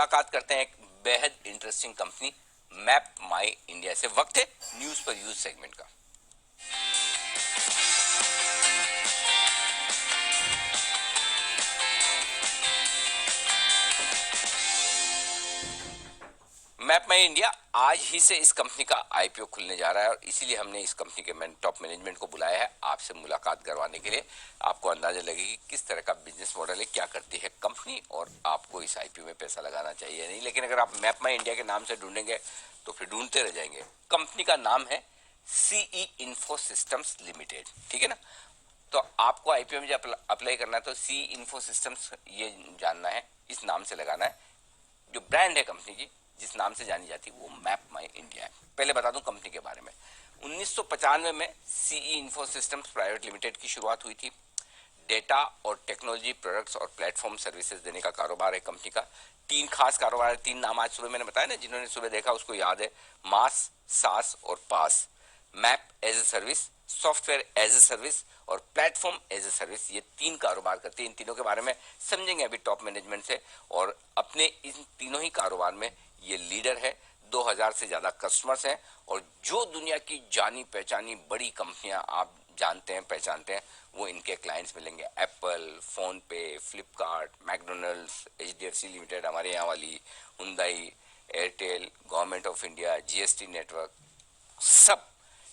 मुलाकात करते हैं एक बेहद इंटरेस्टिंग कंपनी मैप माई इंडिया से। वक्त है न्यूज पर यूज सेगमेंट का। मैप माई इंडिया आज ही से इस कंपनी का आईपीओ खुलने जा रहा है और इसीलिए हमने इस कंपनी के टॉप मैनेजमेंट को बुलाया है आपसे मुलाकात करवाने के लिए। आपको अंदाजा लगेगी किस तरह का बिजनेस मॉडल है, क्या करती है कंपनी और आपको इस आईपीओ में पैसा लगाना चाहिए नहीं। लेकिन अगर आप मैप माई इंडिया के नाम से ढूंढेंगे तो फिर ढूंढते रह जाएंगे। कंपनी का नाम है सीई इन्फो सिस्टम्स लिमिटेड, ठीक है ना। तो आपको आईपीओ में जब अप्लाई करना है तो सीई इन्फो सिस्टम्स ये जानना है, इस नाम से लगाना है। जो ब्रांड है कंपनी की, जिस नाम से जानी जाती है, वो मैप माई इंडिया है। पहले बता दूं कंपनी के बारे में। 1995 में CE info systems private limited की शुरुआत हुई थी। डेटा और टेक्नोलॉजी प्रोडक्ट्स और प्लेटफॉर्म सर्विसेज देने का कारोबार है कंपनी का। 3 खास कारोबार है, 3 नाम आज सुबह मैंने बताया ना, जिन्होंने सुबह देखा उसको याद है। मास, सास और PaaS. Map as a service, software as a service और प्लेटफॉर्म एज ए सर्विस, ये 3 कारोबार करती है। इन तीनों के बारे में समझेंगे अभी टॉप मैनेजमेंट से। और अपने इन तीनों ही कारोबार में ये लीडर है। 2000 से ज्यादा कस्टमर्स हैं और जो दुनिया की जानी पहचानी बड़ी कंपनियां आप जानते हैं पहचानते हैं वो इनके क्लाइंट्स मिलेंगे। एप्पल, फोन पे, फ्लिपकार्ट, मैकडोनल्ड्स, एचडीएफसी लिमिटेड हमारे यहाँ वाली, Hyundai, Airtel, government of India, GST network, सब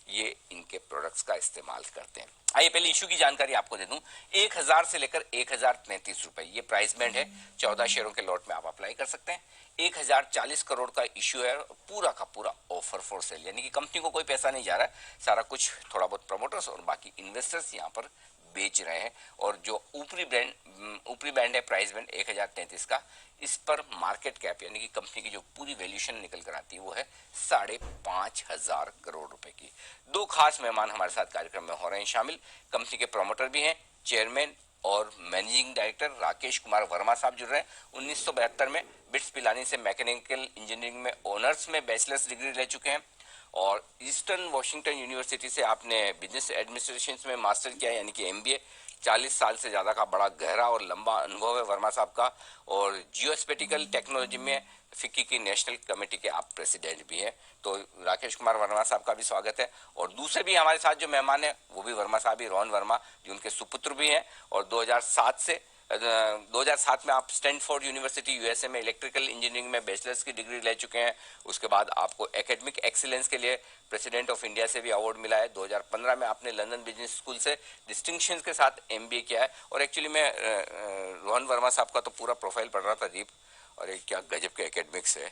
ये इनके प्रोडक्ट्स का इस्तेमाल करते हैं। आइए पहले इशू की जानकारी आपको दे दूं। 1000 से लेकर 1033 रुपए ये प्राइस बैंड है। 14 शेयरों के लॉट में आप अप्लाई कर सकते हैं। 1040 करोड़ का इश्यू है, पूरा का पूरा ऑफर फॉर सेल, यानी कि कंपनी को कोई पैसा नहीं जा रहा है, सारा कुछ थोड़ा बहुत प्रमोटर्स और बाकी इन्वेस्टर्स यहाँ पर बेच रहे हैं। और जो ऊपरी बैंड है प्राइस बैंड 1033 का, इस पर मार्केट कैप यानी कि कंपनी की जो पूरी वैल्यूएशन निकल कर आती है वो है 5,500 करोड़ रुपए की। 2 खास मेहमान हमारे साथ कार्यक्रम में हो रहे हैं शामिल। कंपनी के प्रमोटर भी हैं, चेयरमैन और मैनेजिंग डायरेक्टर राकेश कुमार वर्मा साहब जुड़ रहे हैं। 1972 में बिट्स पिलानी से मैकेनिकल इंजीनियरिंग में ऑनर्स में बैचलर्स डिग्री ले चुके हैं और ईस्टर्न वॉशिंगटन यूनिवर्सिटी से आपने बिजनेस एडमिनिस्ट्रेशन में मास्टर किया यानी कि एमबीए। 40 साल से ज्यादा का बड़ा गहरा और लंबा अनुभव है वर्मा साहब का। और जियोस्पेटिकल टेक्नोलॉजी में फिक्की की नेशनल कमेटी के आप प्रेसिडेंट भी हैं। तो राकेश कुमार वर्मा साहब का भी स्वागत है। और दूसरे भी हमारे साथ जो मेहमान है वो भी वर्मा साहब ही, रोहन वर्मा, जो उनके सुपुत्र भी हैं। और 2007 में आप स्टैनफोर्ड यूनिवर्सिटी यूएसए में इलेक्ट्रिकल इंजीनियरिंग में बैचलर्स की डिग्री ले चुके हैं। उसके बाद आपको एकेडमिक एक्सीलेंस के लिए प्रेसिडेंट ऑफ इंडिया से भी अवार्ड मिला है। 2015 में आपने लंदन बिजनेस स्कूल से डिस्टिंक्शन के साथ एमबीए किया है। और एक्चुअली मैं रोहन वर्मा साहब का तो पूरा प्रोफाइल पढ़ रहा था दीप, और एक क्या गजब के एकेडमिक्स है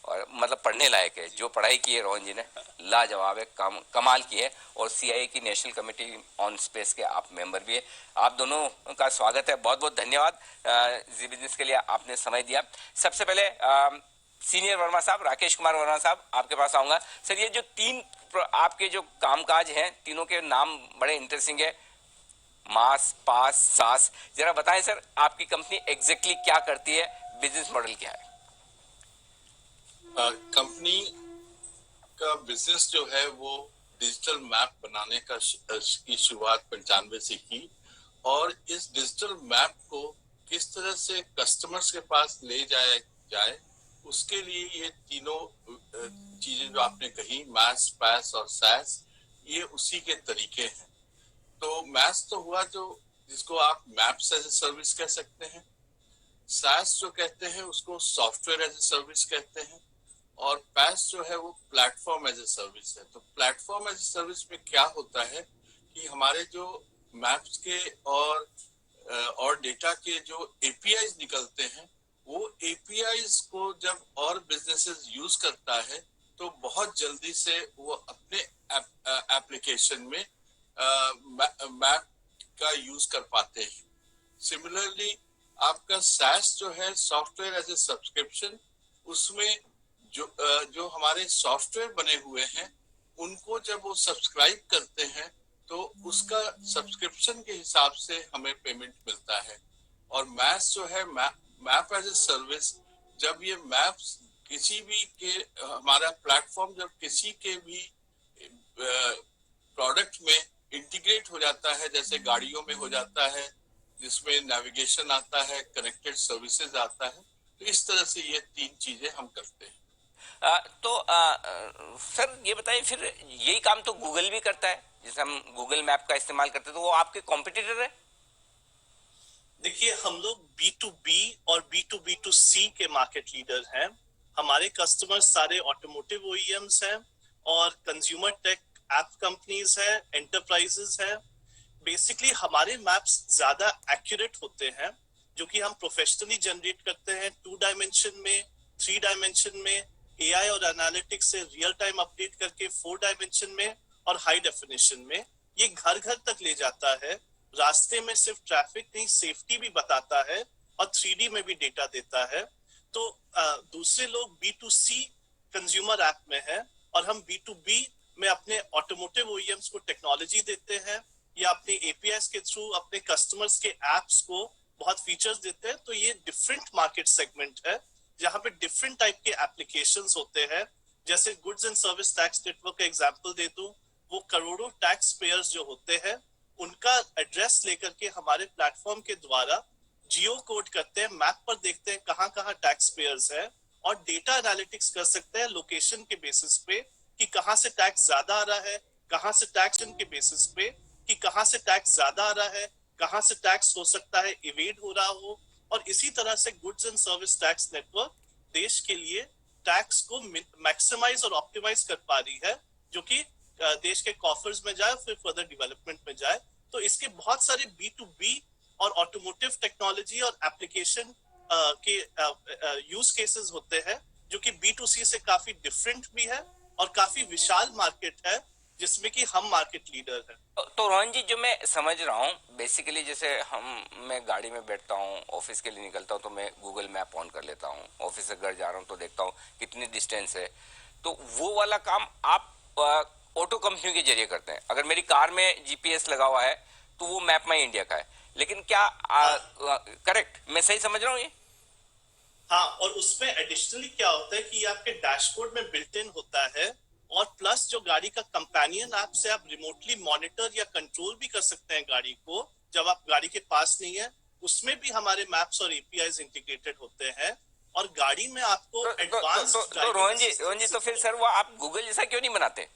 और मतलब पढ़ने लायक है। जो पढ़ाई की है रोहन जी ने लाजवाब है, कमाल की है। और सीआईए की नेशनल कमेटी ऑन स्पेस के आप मेंबर भी है। आप दोनों का स्वागत है, बहुत बहुत धन्यवाद जी बिजनेस के लिए आपने समय दिया। सबसे पहले सीनियर वर्मा साहब, राकेश कुमार वर्मा साहब, आपके पास आऊंगा। सर, ये जो 3 आपके जो कामकाज हैं, तीनों के नाम बड़े इंटरेस्टिंग है, मास, पास, सास। जरा बताएं सर, आपकी कंपनी एग्जैक्टली क्या करती है, बिजनेस मॉडल क्या है? कंपनी का बिजनेस जो है वो डिजिटल मैप बनाने का की शुरुआत 95 से की। और इस डिजिटल मैप को किस तरह से कस्टमर्स के पास ले जाया जाए, उसके लिए ये तीनों चीजें जो आपने कही, मैस, पैस और सैस, ये उसी के तरीके हैं। तो मैस तो हुआ जो जिसको आप मैप्स एज ए सर्विस कह सकते हैं। सैस जो कहते हैं उसको सॉफ्टवेयर एज ए सर्विस कहते हैं। और पैस जो है वो प्लेटफॉर्म एज ए सर्विस है। तो प्लेटफॉर्म एज ए सर्विस में क्या होता है कि हमारे जो मैप्स के और डेटा के जो एपीआईज निकलते हैं, वो एपीआईज को जब और बिजनेसेस यूज करता है तो बहुत जल्दी से वो अपने एप्लीकेशन में मैप का यूज कर पाते हैं। सिमिलरली आपका सैस जो है, सॉफ्टवेयर एज ए सब्सक्रिप्शन, उसमें जो हमारे सॉफ्टवेयर बने हुए हैं उनको जब वो सब्सक्राइब करते हैं तो उसका सब्सक्रिप्शन के हिसाब से हमें पेमेंट मिलता है। और मैप्स जो है, मैप एज ए सर्विस, जब ये मैप्स किसी भी के हमारा प्लेटफॉर्म जब किसी के भी प्रोडक्ट में इंटीग्रेट हो जाता है, जैसे गाड़ियों में हो जाता है जिसमें नेविगेशन आता है, कनेक्टेड सर्विसेज आता है, तो इस तरह से ये 3 चीजें हम करते हैं। सर ये बताइए, फिर यही काम तो गूगल भी करता है, जैसे हम गूगल मैप का इस्तेमाल करते हैं, तो वो आपके कॉम्पिटिटर है? देखिए, हम लोग B2B और B2B2C के मार्केट लीडर हैं। हमारे कस्टमर्स सारे ऑटोमोटिव ओईएम्स हैं और कंज्यूमर टेक ऐप कंपनीज हैं, एंटरप्राइजेस हैं। बेसिकली हमारे मैप्स ज्यादा एक्यूरेट होते हैं, जो कि हम प्रोफेशनली जनरेट करते हैं 2 डायमेंशन में, 3 डायमेंशन में, एआई और एनालिटिक्स से रियल टाइम अपडेट करके 4 डायमेंशन में और हाई डेफिनेशन में। ये घर घर तक ले जाता है, रास्ते में सिर्फ ट्रैफिक नहीं, सेफ्टी भी बताता है और 3D में भी डेटा देता है। तो दूसरे लोग B2C कंज्यूमर ऐप में है और हम B2B में अपने ऑटोमोटिव ओईएम्स को टेक्नोलॉजी देते हैं या अपने एपीआईज के थ्रू अपने कस्टमर्स के एप्स को बहुत फीचर्स देते हैं। तो ये डिफरेंट मार्केट सेगमेंट है जहां पे डिफरेंट टाइप के एप्लीकेशंस होते हैं। जैसे goods and service tax network का एग्जांपल दे दूं, वो करोड़ों टैक्स पेयर्स जो होते हैं उनका एड्रेस लेकर के हमारे प्लेटफॉर्म के द्वारा जियो कोड करते हैं, मैप पर देखते हैं कहाँ कहाँ टैक्स पेयर्स है और डेटा एनालिटिक्स कर सकते हैं लोकेशन के बेसिस पे कि कहाँ से टैक्स ज्यादा आ रहा है, कहाँ से टैक्स के बेसिस पे कि कहाँ से टैक्स ज्यादा आ रहा है, कहाँ से टैक्स हो सकता है इवेड हो रहा हो। और इसी तरह से goods and service tax network देश के लिए टैक्स को मैक्सिमाइज और ऑप्टिमाइज कर पा रही है, जो कि देश के कॉफर्स में जाए फिर फर्दर डेवलपमेंट में जाए। तो इसके बहुत सारे B2B और ऑटोमोटिव टेक्नोलॉजी और एप्लीकेशन के यूज केसेस होते हैं, जो कि B2C से काफी डिफरेंट भी है और काफी विशाल मार्केट है जिसमें कि हम मार्केट लीडर हैं। तो रोहन जी, जो मैं समझ रहा हूँ बेसिकली, जैसे मैं गाड़ी में बैठता हूँ, ऑफिस के लिए निकलता हूँ, तो मैं गूगल मैप ऑन कर लेता हूँ, ऑफिस से घर जा रहा हूँ तो देखता हूँ कितनी डिस्टेंस है। तो वो वाला काम आप ऑटो कंपनी के जरिए करते हैं। अगर मेरी कार में जीपीएस लगा हुआ है तो वो मैप माई इंडिया का है, लेकिन क्या करेक्ट मैं सही समझ रहा हूँ ये? हाँ, और उसमें एडिशनली क्या होता है कि आपके डैशबोर्ड में बिल्ट इन होता है और प्लस जो गाड़ी का कंपेनियन ऐप से आप रिमोटली मॉनिटर या कंट्रोल भी कर सकते हैं गाड़ी को जब आप गाड़ी के पास नहीं है। उसमें भी हमारे मैप्स और एपीआईज इंटीग्रेटेड होते हैं और गाड़ी में आपको एडवांस रोहन जी, तो फिर सर वो आप गूगल जैसा क्यों नहीं बनाते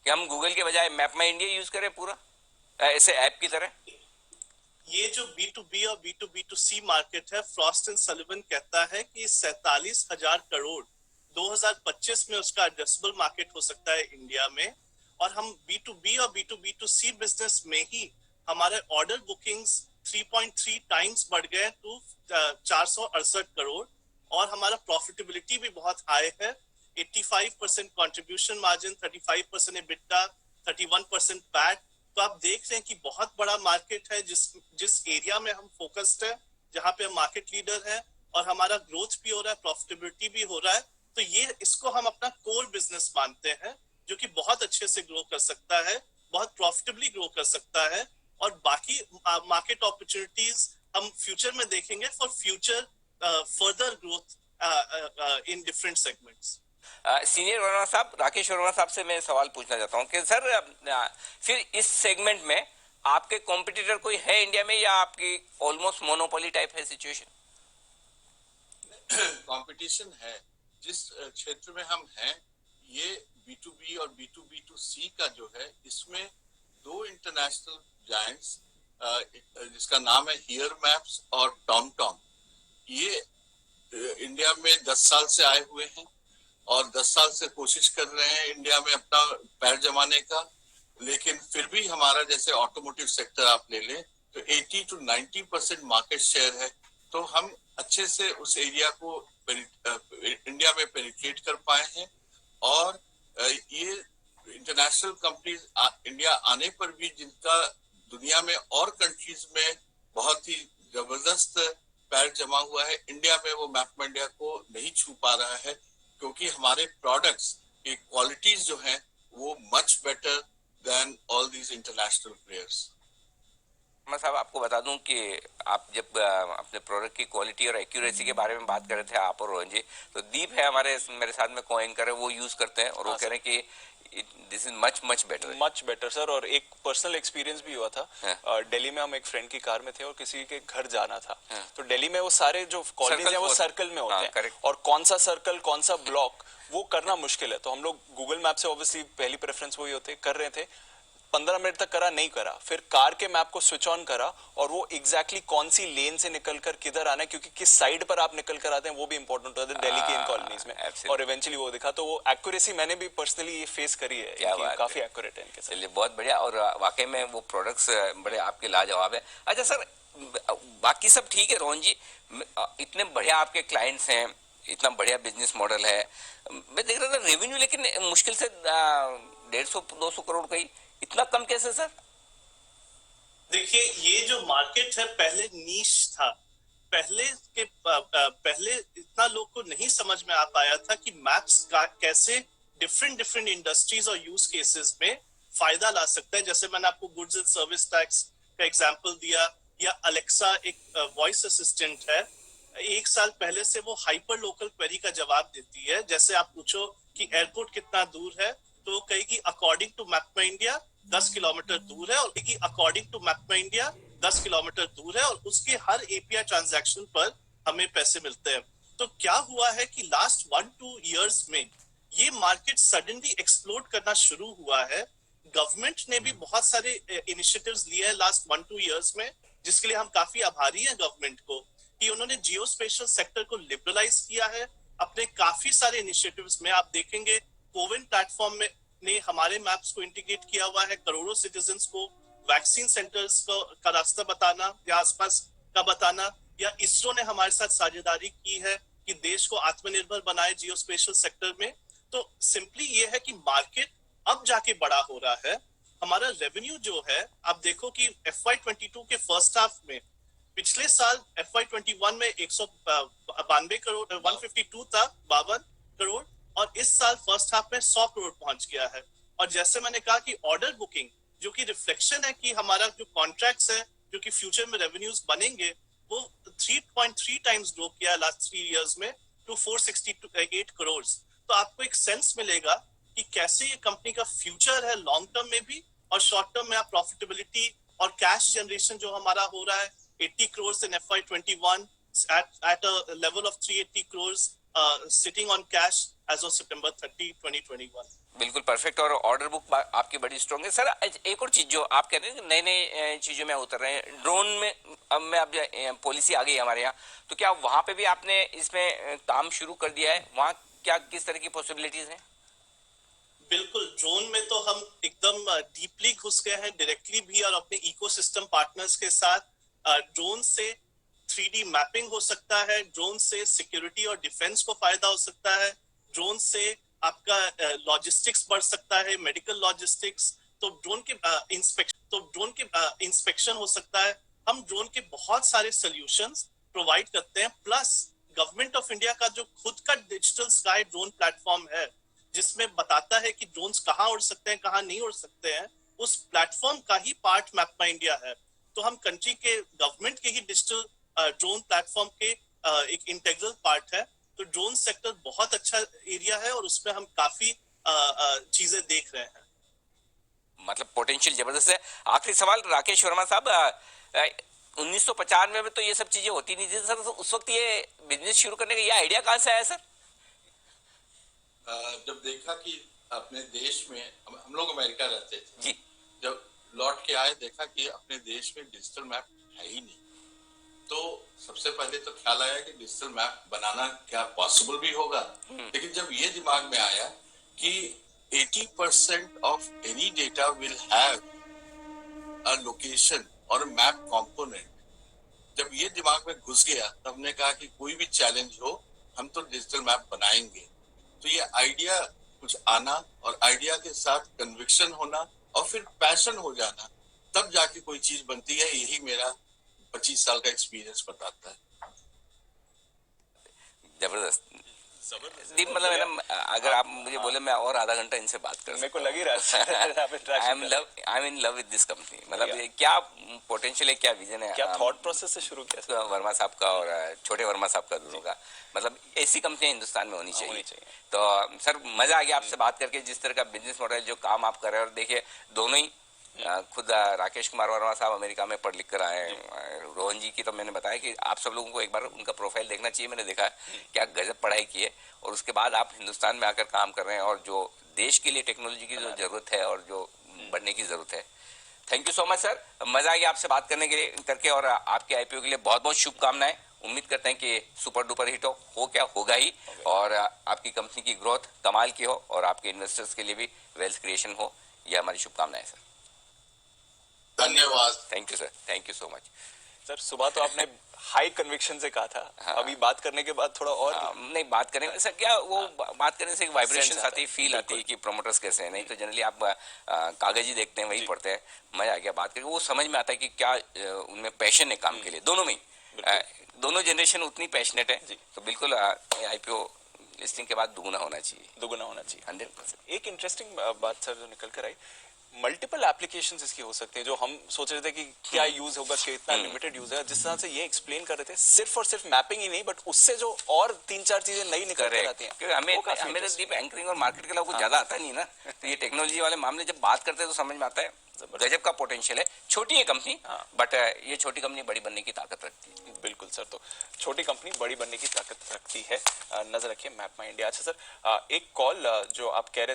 कि हम गूगल के बजाय मैप माई इंडिया यूज करें पूरा ऐसे ऐप की तरह? ये जो B2B और B2B2C मार्केट है, फ्रॉस्ट एंड सलिवन कहता है कि 47,000 करोड़ 2025 में उसका एड्रेसेबल मार्केट हो सकता है इंडिया में। और हम B2B और B2B2C बिजनेस में ही हमारे ऑर्डर बुकिंग्स 3.3 टाइम्स बढ़ गए टू 468 करोड़ और हमारा प्रॉफिटेबिलिटी भी बहुत हाई है। 85% कंट्रीब्यूशन मार्जिन, 35% EBITDA, 31% पैट। तो आप देख रहे हैं कि बहुत बड़ा मार्केट है जिस एरिया में हम फोकस्ड है, जहां पे हम मार्केट लीडर है और हमारा ग्रोथ भी हो रहा है, प्रॉफिटेबिलिटी भी हो रहा है। तो ये इसको हम अपना कोर बिजनेस मानते हैं, जो कि बहुत अच्छे से ग्रो कर सकता है, बहुत प्रॉफिटेबली ग्रो कर सकता है। और बाकी मार्केट अपॉर्चुनिटीज हम फ्यूचर में देखेंगे for future further growth in different segments. Senior Verma साहब, राकेश वर्मा साहब से मैं सवाल पूछना चाहता हूँ कि सर फिर इस सेगमेंट में आपके कॉम्पिटिटर कोई है इंडिया में, या आपकी ऑलमोस्ट मोनोपोली टाइप है सिचुएशन? कंपटीशन है जिस क्षेत्र में हम हैं। ये B2B और B2B2C का जो है, इसमें 2 इंटरनेशनल जायंट्स जिसका नाम है हियर मैप्स और टॉमटॉम, ये इंडिया में 10 साल से आए हुए हैं और 10 साल से कोशिश कर रहे हैं इंडिया में अपना पैर जमाने का। लेकिन फिर भी हमारा, जैसे ऑटोमोटिव सेक्टर आप ले लें तो 80 to 90% मार्केट शेयर है। तो हम अच्छे से उस एरिया को इंडिया में पेनिट्रेट कर पाए हैं और ये इंटरनेशनल कंपनीज इंडिया आने पर भी, जिनका दुनिया में और कंट्रीज में बहुत ही जबरदस्त पैर जमा हुआ है, इंडिया में वो मैप इंडिया को नहीं छू पा रहा है, क्योंकि हमारे प्रोडक्ट्स की क्वालिटीज जो हैं वो much better than all these international players. मैं साहब आपको बता दूं कि आप जब अपने प्रोडक्ट की क्वालिटी और एक्यूरेसी के बारे में बात कर रहे थे आप और रोहन जी, तो दीप है हमारे मेरे साथ में को एंकर है, वो यूज करते हैं और वो कह रहे हैं कि this is much much better sir. और एक पर्सनल एक्सपीरियंस भी हुआ था। हाँ। दिल्ली में हम एक फ्रेंड की कार में थे और किसी के घर जाना था। तो दिल्ली में वो सारे जो कॉलोनीज हैं वो सर्कल में होते हैं, और कौन सा सर्कल कौन सा ब्लॉक वो करना मुश्किल है। तो हम लोग गूगल मैप से ऑब्वियसली पहली प्रेफरेंस वही होते कर रहे थे। 15 मिनट तक करा, नहीं करा, फिर कार के मैप को स्विच ऑन करा और वो एग्जैक्टली कौन सी लेन से निकलकर किधर आना है, क्योंकि किस साइड पर आप निकल कर आते हैं वो भी इंपॉर्टेंट होता है दिल्ली के इन कॉलोनीज में। और इवेंचुअली वो दिखा, तो वो एक्यूरेसी मैंने भी पर्सनली ये फेस करी है, काफी एक्यूरेट है इनके साथ। चलिए बहुत बढ़िया, और वाकई में वो प्रोडक्ट्स बड़े आपके लाजवाब है। अच्छा सर, बाकी सब ठीक है रोहन जी, इतने बढ़िया आपके क्लाइंट्स हैं, इतना बढ़िया बिजनेस मॉडल है, मैं देख रहा था रेवेन्यू लेकिन मुश्किल से 150-200 करोड़ का ही, इतना कम कैसे सर? देखिए, ये जो मार्केट है पहले नीश था। पहले इतना लोग को नहीं समझ में आ पाया था कि मैप्स का कैसे डिफरेंट डिफरेंट इंडस्ट्रीज और यूज केसेस में फायदा ला सकता है। जैसे मैंने आपको गुड्स एंड सर्विस टैक्स का एग्जांपल दिया, या अलेक्सा एक वॉइस असिस्टेंट है, 1 साल पहले से वो हाइपर लोकल क्वेरी का जवाब देती है। जैसे आप पूछो कि एयरपोर्ट कितना दूर है, तो कहेगी अकॉर्डिंग टू मैप में इंडिया 10 किलोमीटर दूर है, और कहेगी अकॉर्डिंग टू मैप में इंडिया 10 किलोमीटर दूर है, और उसके हर एपीआई ट्रांजैक्शन पर हमें पैसे मिलते हैं। तो क्या हुआ है कि लास्ट 1-2 इयर्स में ये मार्केट सडनली एक्सप्लोड करना शुरू हुआ है। गवर्नमेंट ने भी बहुत सारे इनिशिएटिव्स लिए हैं लास्ट 1-2 इयर्स में, जिसके लिए हम काफी आभारी हैं गवर्नमेंट को, कि उन्होंने जियो स्पेशल सेक्टर को लिबरलाइज किया है अपने काफी सारे इनिशिएटिव्स में। आप देखेंगे कोविन प्लेटफॉर्म में ने हमारे मैप्स को इंटीग्रेट किया हुआ है, करोड़ों सिटीजन्स को वैक्सीन सेंटर्स का रास्ता बताना या आसपास का बताना, या इसरो ने हमारे साथ साझेदारी की है कि देश को आत्मनिर्भर बनाए जियो स्पेशल सेक्टर में। तो सिंपली ये है कि मार्केट अब जाके बड़ा हो रहा है। हमारा रेवेन्यू जो है, आप देखो कि FY22 के फर्स्ट हाफ में, पिछले साल FY21 में 192 करोड़ 152 था, 52 करोड़, और इस साल फर्स्ट हाफ में 100 करोड़ पहुंच गया है। और जैसे मैंने कहा कि ऑर्डर बुकिंग, जो कि रिफ्लेक्शन है कि हमारा जो कॉन्ट्रैक्ट्स है जो कि फ्यूचर में रेवेन्यूज बनेंगे, वो 3.3 टाइम्स ग्रो किया लास्ट 3 इयर्स में टू 468 करोड़। तो आपको एक सेंस मिलेगा कि कैसे ये कंपनी का फ्यूचर है लॉन्ग टर्म में भी, और शॉर्ट टर्म में आप प्रॉफिटेबिलिटी और कैश जनरेशन जो हमारा हो रहा है 80 crore in FY21 at a level of 380 crores sitting on cash as of September 30, 2021. बिल्कुल परफेक्ट, और ऑर्डर बुक आपकी बड़ी स्ट्रॉन्ग है सर। एक और चीज जो आप कह रहे हैं नए नए चीजों में उतर रहे हैं, ड्रोन में अब पॉलिसी आ गई हमारे यहाँ, तो क्या वहां पे भी आपने इसमें काम शुरू कर दिया है? वहाँ क्या किस तरह की पॉसिबिलिटीज हैं? बिल्कुल, ड्रोन में तो हम एकदम डीपली घुस गए हैं, डायरेक्टली भी और अपने इकोसिस्टम पार्टनर्स के साथ। ड्रोन से 3D मैपिंग हो सकता है, ड्रोन से सिक्योरिटी और डिफेंस को फायदा हो सकता है, ड्रोन से आपका लॉजिस्टिक्स बढ़ सकता है, मेडिकल लॉजिस्टिक्स, तो ड्रोन के इंस्पेक्शन हो सकता है। हम ड्रोन के बहुत सारे सॉल्यूशंस प्रोवाइड करते हैं। प्लस गवर्नमेंट ऑफ इंडिया का जो खुद का डिजिटल स्काई ड्रोन प्लेटफॉर्म है, जिसमें बताता है कि ड्रोन्स कहाँ उड़ सकते हैं, कहाँ नहीं उड़ सकते हैं, उस प्लेटफॉर्म का ही पार्ट मैप माई इंडिया है। तो हम कंट्री के गवर्नमेंट के ही डिजिटल ड्रोन प्लेटफॉर्म के एक इंटेग्रल पार्ट है। तो ड्रोन सेक्टर बहुत अच्छा एरिया है और उसमें हम काफी चीजें देख रहे हैं। मतलब पोटेंशियल जबरदस्त है। आखिरी सवाल राकेश वर्मा साहब, 1995 में तो ये सब चीजें होती नहीं थी सर, तो उस वक्त ये बिजनेस शुरू करने का ये आइडिया कहाँ से आया सर? जब देखा कि अपने देश में, हम लोग अमेरिका रहते थे जी, जब लौट के आए देखा कि अपने देश में डिजिटल मैप है ही नहीं, तो सबसे पहले तो ख्याल आया कि डिजिटल मैप बनाना क्या पॉसिबल भी होगा। लेकिन जब ये दिमाग में आया कि 80% of any data will have a location और मैप कंपोनेंट, जब ये दिमाग में घुस गया तब हमने कहा कि कोई भी चैलेंज हो हम तो डिजिटल मैप बनाएंगे। तो ये आइडिया कुछ आना और आइडिया के साथ कन्विक्शन होना और फिर पैशन हो जाना, तब जाके कोई चीज बनती है। यही मेरा 25 साल का एक्सपीरियंस बताता है। जबरदस्त दीप मतलब है ना, अगर आप मुझे बोले मैं और आधा घंटा इनसे बात कर मेरे को लग ही रहा है I am in love with this company. मतलब ये क्या पोटेंशियल है, क्या विजन है, क्या थॉट प्रोसेस से शुरू किया वर्मा साहब का और छोटे वर्मा साहब का दोनों का। मतलब ऐसी कंपनियां हिंदुस्तान में होनी चाहिए। तो सर मजा आ गया आपसे बात करके, जिस तरह का बिजनेस मॉडल जो काम आप कर रहे हैं। और देखिए दोनों ही खुद राकेश कुमार वर्मा साहब अमेरिका में पढ़ लिख कर आए हैं। रोहन जी की तो मैंने बताया कि आप सब लोगों को एक बार उनका प्रोफाइल देखना चाहिए। मैंने देखा क्या गजब पढ़ाई की है, और उसके बाद आप हिंदुस्तान में आकर काम कर रहे हैं, और जो देश के लिए टेक्नोलॉजी की जो जरूरत है और जो बढ़ने की जरूरत है। Thank you so much sir, मजा आ गया आपसे बात करने के लिए करके, और आपके आईपीओ के लिए बहुत बहुत शुभकामनाएं। उम्मीद करते हैं कि सुपर डुपर हिट हो क्या होगा ही, और आपकी कंपनी की ग्रोथ कमाल की हो, और आपके इन्वेस्टर्स के लिए भी वेल्थ क्रिएशन हो। यह हमारी शुभकामनाएं सर। धन्यवाद। Thank you sir, thank you so much sir. सुबह तो आपने हाई कन्विक्शन से कहा था, अभी बात करने के बाद थोड़ा और नहीं बात करें सर, क्या वो बात करने से एक वाइब्रेशन आती है, फील आती है कि प्रोमोटर्स कैसे हैं। नहीं तो जनरली आप कागज ही देखते हैं, वही पढ़ते हैं। मजा आ गया बात करके, वो समझ में आता है कि क्या उनमें पैशन है काम के लिए। दोनों में दोनों जनरेशन उतनी पैशनेट है, तो बिल्कुल आईपीओ लिस्टिंग के बाद दुगुना होना चाहिए, 100%। एक इंटरेस्टिंग बात सर जो निकल कर आई, मल्टीपल एप्लीकेशंस इसकी हो सकते हैं, जो हम सोच रहे थे कि क्या यूज होगा, कितना लिमिटेड यूज है। जिस तरह से ये एक्सप्लेन कर रहे थे, सिर्फ और सिर्फ मैपिंग ही नहीं, बट उससे जो और 3-4 चीजें नई निकल कर आती हैं। क्योंकि हमें तो दीप एंकरिंग और मार्केट के अलावा कुछ ज्यादा आता नहीं ना। तो ये टेक्नोलॉजी वाले मामले जब बात करते हैं तो समझ में आता है गजब का पोटेंशियल है। छोटी है कंपनी, बट ये छोटी कंपनी बड़ी बनने की ताकत रखती है। बिल्कुल सर, तो छोटी कंपनी बड़ी बनने की ताकत रखती है, नजर रखिए मैप माई इंडिया। अच्छा सर, एक कॉल जो आप कह रहे